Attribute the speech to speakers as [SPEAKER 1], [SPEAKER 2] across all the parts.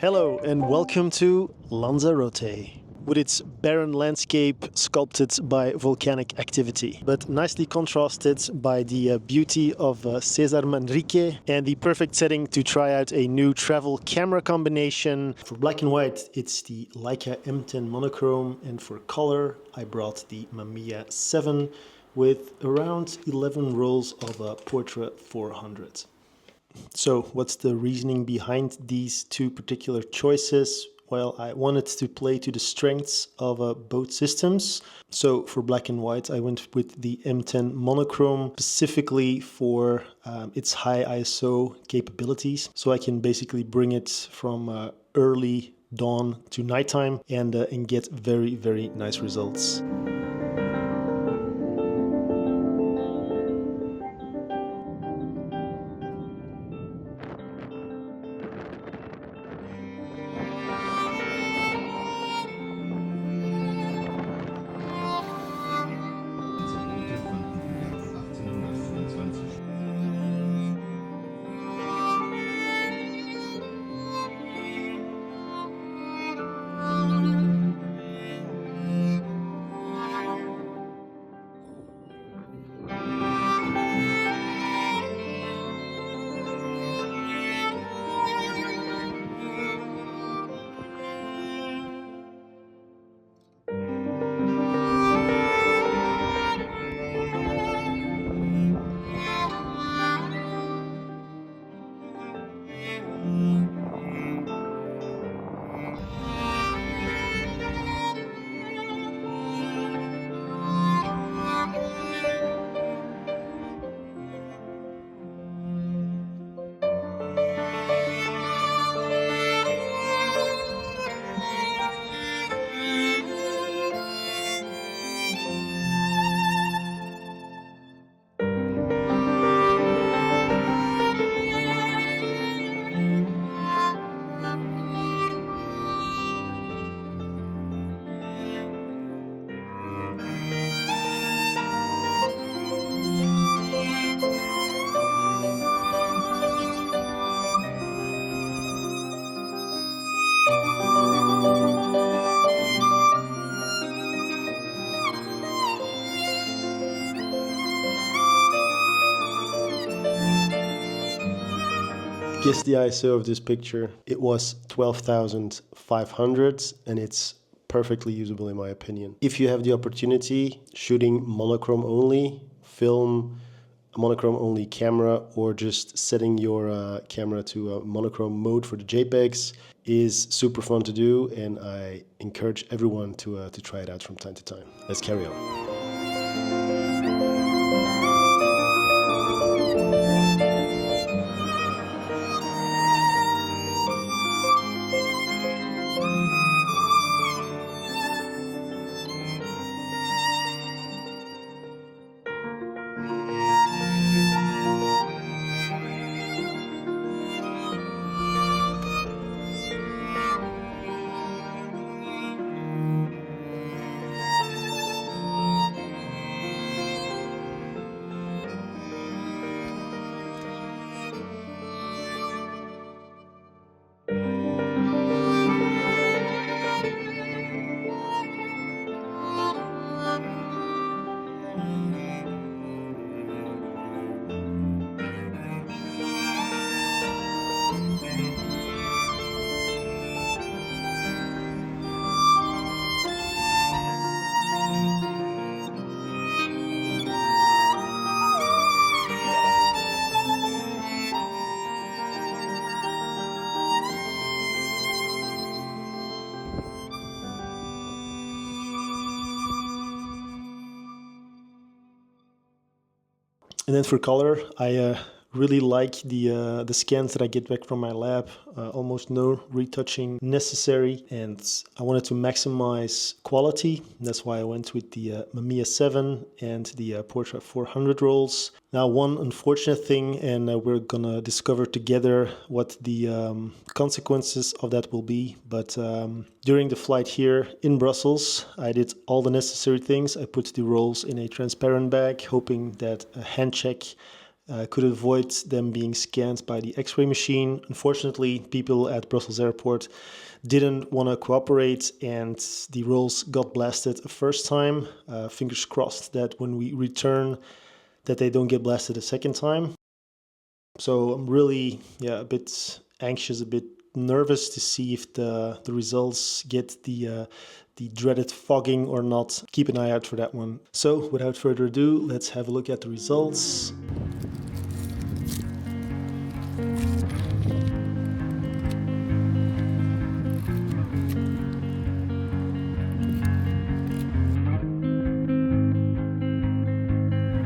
[SPEAKER 1] Hello and welcome to Lanzarote, with its barren landscape sculpted by volcanic activity, but nicely contrasted by the beauty of Cesar Manrique and the perfect setting to try out a new travel camera combination. For black and white, it's the Leica M10 Monochrom, and for color, I brought the Mamiya 7 with around 11 rolls of Portra 400. So what's the reasoning behind these two particular choices? Well, I wanted to play to the strengths of both systems. So for black and white, I went with the M10 Monochrom specifically for its high ISO capabilities. So I can basically bring it from early dawn to nighttime and get very, very nice results. Guess the ISO of this picture. It was 12,500 and it's perfectly usable in my opinion. If you have the opportunity, shooting monochrome only, film a monochrome only camera, or just setting your camera to a monochrome mode for the JPEGs is super fun to do, and I encourage everyone to try it out from time to time. Let's carry on. And then for color, I really like the scans that I get back from my lab. Almost no retouching necessary, and I wanted to maximize quality. That's why I went with the Mamiya 7 and the Portra 400 rolls. Now, one unfortunate thing, and we're gonna discover together what the consequences of that will be. But during the flight here in Brussels, I did all the necessary things. I put the rolls in a transparent bag, hoping that a hand check could avoid them being scanned by the X-ray machine. Unfortunately, people at Brussels Airport didn't want to cooperate and the rolls got blasted a first time. Fingers crossed that when we return that they don't get blasted a second time. So I'm really a bit anxious, a bit nervous to see if the results get the dreaded fogging or not. Keep an eye out for that one. So without further ado, let's have a look at the results.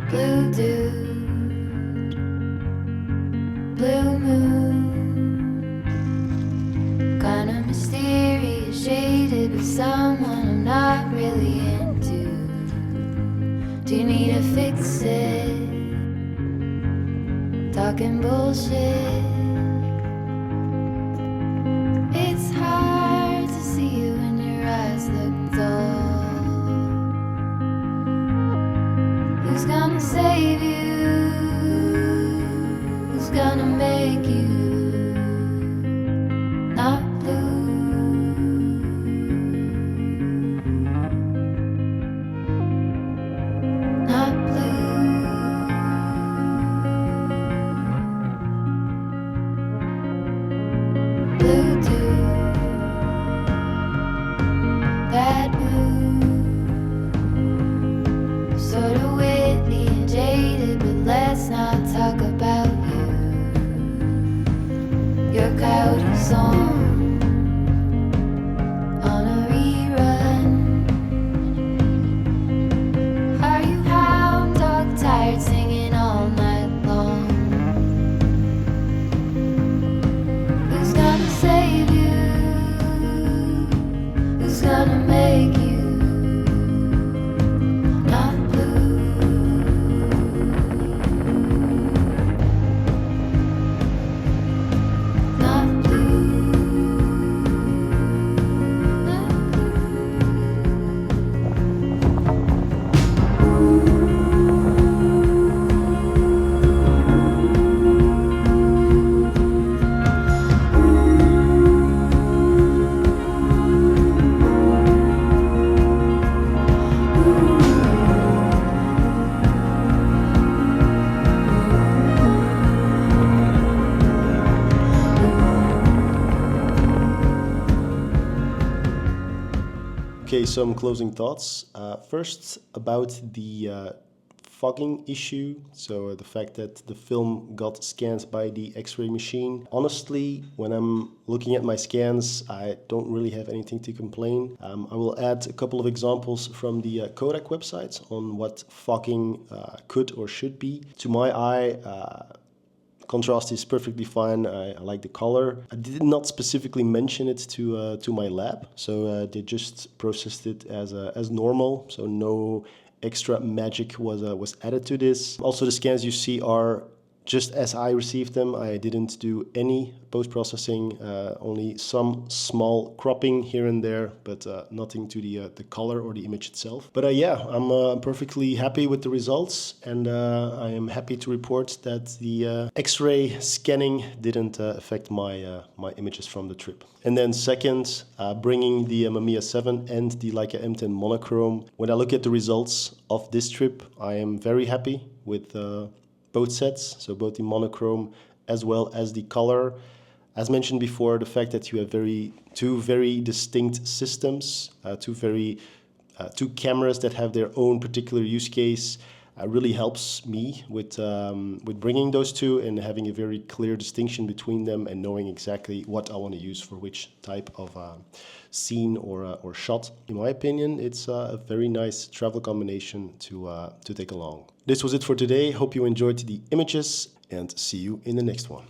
[SPEAKER 2] Blue dew, blue moon, kinda mysterious, shaded with someone I'm not really into. Do you need to fix it? Talking bullshit. It's hard to see you when your eyes look dull. Who's gonna save you? Who's gonna make you not blue? Not blue. Blue dew, that blue, sort of witty and jaded, but let's not talk about you. Your coyote song on a rerun. Are you hound dog tired singing all night long? Who's gonna save you? Who's gonna make you not blue? Not blue. Not
[SPEAKER 1] Okay, some closing thoughts. First, about the fogging issue. So the fact that the film got scanned by the X-ray machine. Honestly, when I'm looking at my scans, I don't really have anything to complain. I will add a couple of examples from the Kodak website on what fogging could or should be. To my eye, contrast is perfectly fine. I like the color. I did not specifically mention it to my lab, so they just processed it as normal. So no extra magic was added to this. Also, the scans you see are just as I received them. I didn't do any post-processing, only some small cropping here and there, but nothing to the color or the image itself. But yeah, I'm perfectly happy with the results, and I am happy to report that the X-ray scanning didn't affect my my images from the trip. And then second, bringing the Mamiya 7 and the Leica M10 Monochrom. When I look at the results of this trip, I am very happy with both sets, so both the monochrome as well as the color. As mentioned before, the fact that you have two very distinct systems, two cameras that have their own particular use case, really helps me with bringing those two and having a very clear distinction between them and knowing exactly what I want to use for which type of scene or shot. In my opinion, it's a very nice travel combination to take along. This was it for today. Hope you enjoyed the images and see you in the next one.